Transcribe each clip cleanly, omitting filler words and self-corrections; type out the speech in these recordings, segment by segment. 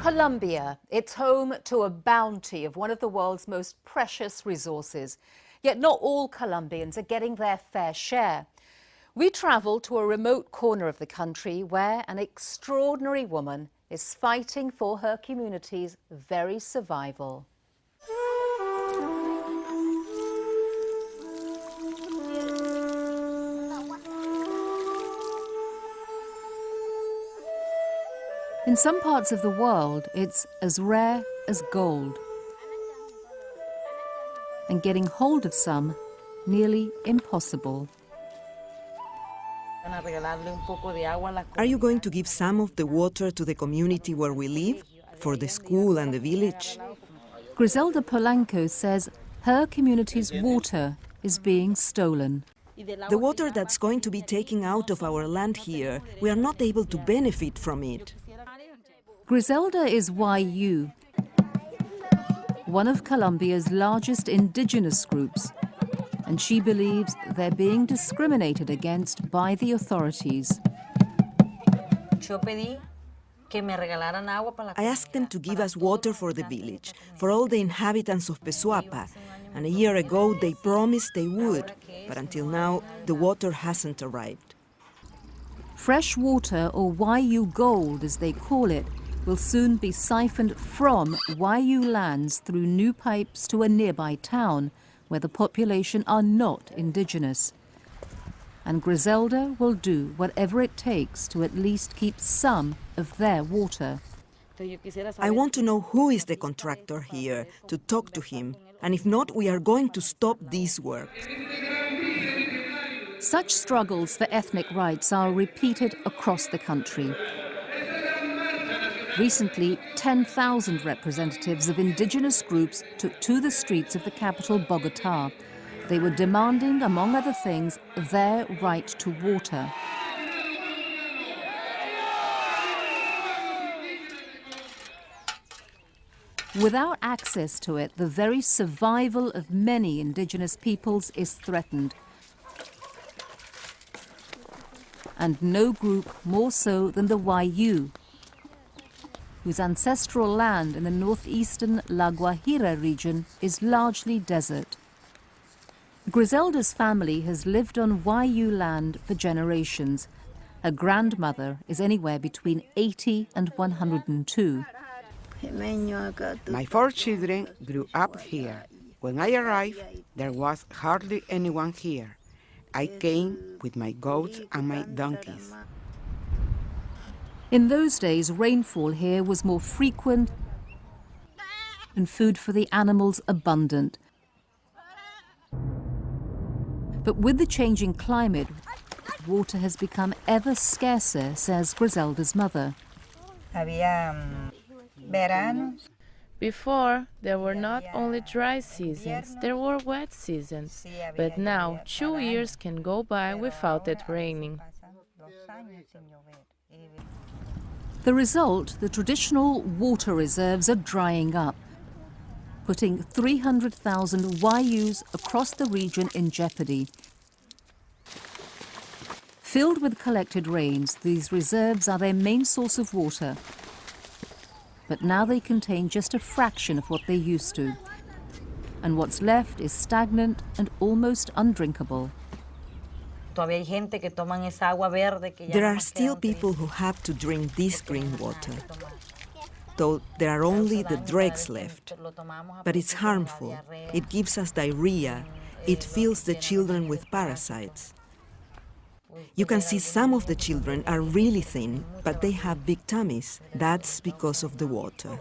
Colombia, it's home to a bounty of one of the world's most precious resources. Yet not all Colombians are getting their fair share. We travel to a remote corner of the country where an extraordinary woman is fighting for her community's very survival. In some parts of the world, it's as rare as gold. And getting hold of some, nearly impossible. Are you going to give some of the water to the community where we live, for the school and the village? Griselda Polanco says her community's water is being stolen. The water that's going to be taken out of our land here, we are not able to benefit from it. Griselda is Wayuu, one of Colombia's largest indigenous groups, and she believes they're being discriminated against by the authorities. I asked them to give us water for the village, for all the inhabitants of Pesuapa, and a year ago they promised they would, but until now the water hasn't arrived. Fresh water, or Wayuu gold as they call it, will soon be siphoned from Wayuu lands through new pipes to a nearby town where the population are not indigenous. And Griselda will do whatever it takes to at least keep some of their water. I want to know who is the contractor here, to talk to him, and if not, we are going to stop this work. Such struggles for ethnic rights are repeated across the country. Recently, 10,000 representatives of indigenous groups took to the streets of the capital, Bogotá. They were demanding, among other things, their right to water. Without access to it, the very survival of many indigenous peoples is threatened. And no group more so than the Wayuu, whose ancestral land in the northeastern La Guajira region is largely desert. Griselda's family has lived on Wayuu land for generations. Her grandmother is anywhere between 80 and 102. My 4 children grew up here. When I arrived, there was hardly anyone here. I came with my goats and my donkeys. In those days, rainfall here was more frequent and food for the animals abundant. But with the changing climate, water has become ever scarcer, says Griselda's mother. Before, there were not only dry seasons, there were wet seasons. But now, 2 years can go by without it raining. The result, the traditional water reserves are drying up, putting 300,000 Wayuus across the region in jeopardy. Filled with collected rains, these reserves are their main source of water. But now they contain just a fraction of what they used to. And what's left is stagnant and almost undrinkable. There are still people who have to drink this green water, though there are only the dregs left. But it's harmful. It gives us diarrhea. It fills the children with parasites. You can see some of the children are really thin, but they have big tummies. That's because of the water.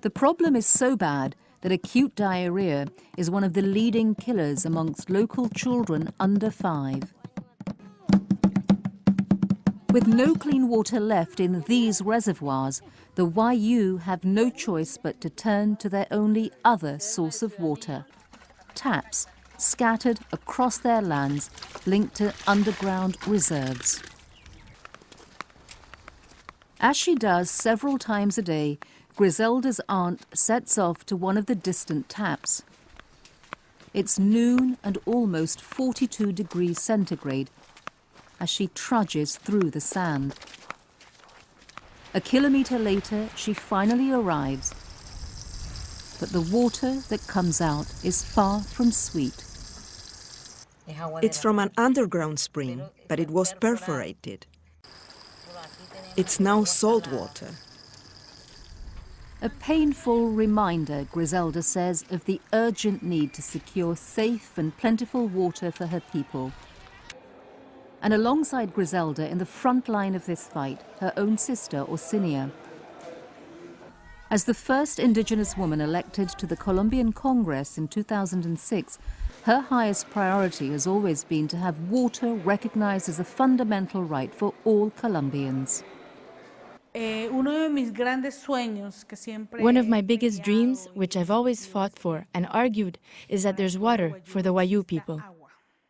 The problem is so bad that acute diarrhea is one of the leading killers amongst local children under 5. With no clean water left in these reservoirs, the Wayuu have no choice but to turn to their only other source of water: taps scattered across their lands, linked to underground reserves. As she does several times a day, Griselda's aunt sets off to one of the distant taps. It's noon and almost 42 degrees centigrade as she trudges through the sand. A kilometre later, she finally arrives. But the water that comes out is far from sweet. It's from an underground spring, but it was perforated. It's now salt water. A painful reminder, Griselda says, of the urgent need to secure safe and plentiful water for her people. And alongside Griselda, in the front line of this fight, her own sister, Orsinia. As the first indigenous woman elected to the Colombian Congress in 2006, her highest priority has always been to have water recognized as a fundamental right for all Colombians. One of my biggest dreams, which I've always fought for and argued, is that there's water for the Wayuu people.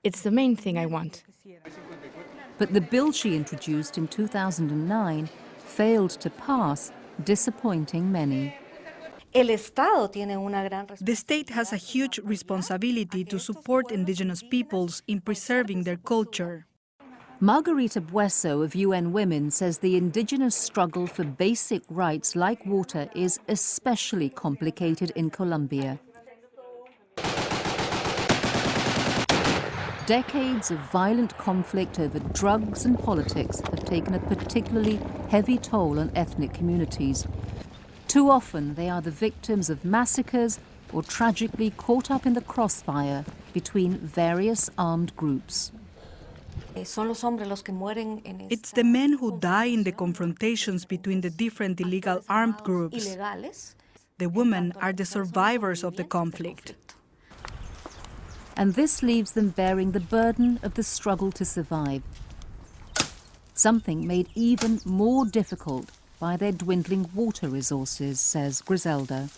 It's the main thing I want. But the bill she introduced in 2009 failed to pass, disappointing many. The state has a huge responsibility to support indigenous peoples in preserving their culture. Margarita Bueso of UN Women says the indigenous struggle for basic rights like water is especially complicated in Colombia. Decades of violent conflict over drugs and politics have taken a particularly heavy toll on ethnic communities. Too often they are the victims of massacres or tragically caught up in the crossfire between various armed groups. It's the men who die in the confrontations between the different illegal armed groups. The women are the survivors of the conflict. And this leaves them bearing the burden of the struggle to survive. Something made even more difficult by their dwindling water resources, says Griselda.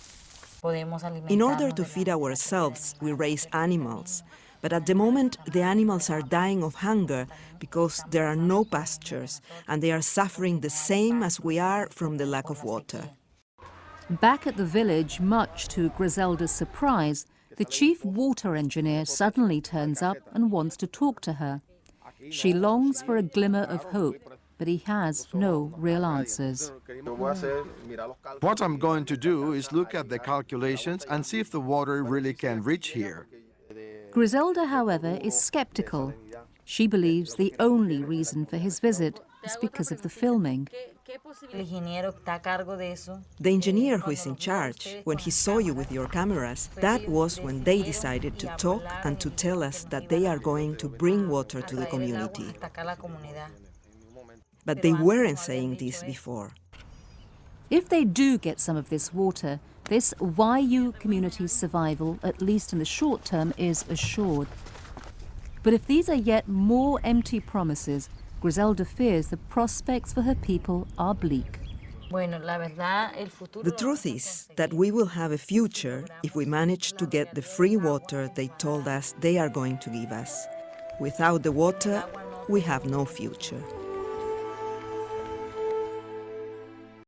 In order to feed ourselves, we raise animals. But at the moment, the animals are dying of hunger because there are no pastures, and they are suffering the same as we are from the lack of water. Back at the village, much to Griselda's surprise, the chief water engineer suddenly turns up and wants to talk to her. She longs for a glimmer of hope, but he has no real answers. What I'm going to do is look at the calculations and see if the water really can reach here. Griselda, however, is skeptical. She believes the only reason for his visit is because of the filming. The engineer who is in charge, when he saw you with your cameras, that was when they decided to talk and to tell us that they are going to bring water to the community. But they weren't saying this before. If they do get some of this water, this Wayuu community's survival, at least in the short term, is assured. But if these are yet more empty promises, Griselda fears the prospects for her people are bleak. The truth is that we will have a future if we manage to get the free water they told us they are going to give us. Without the water, we have no future.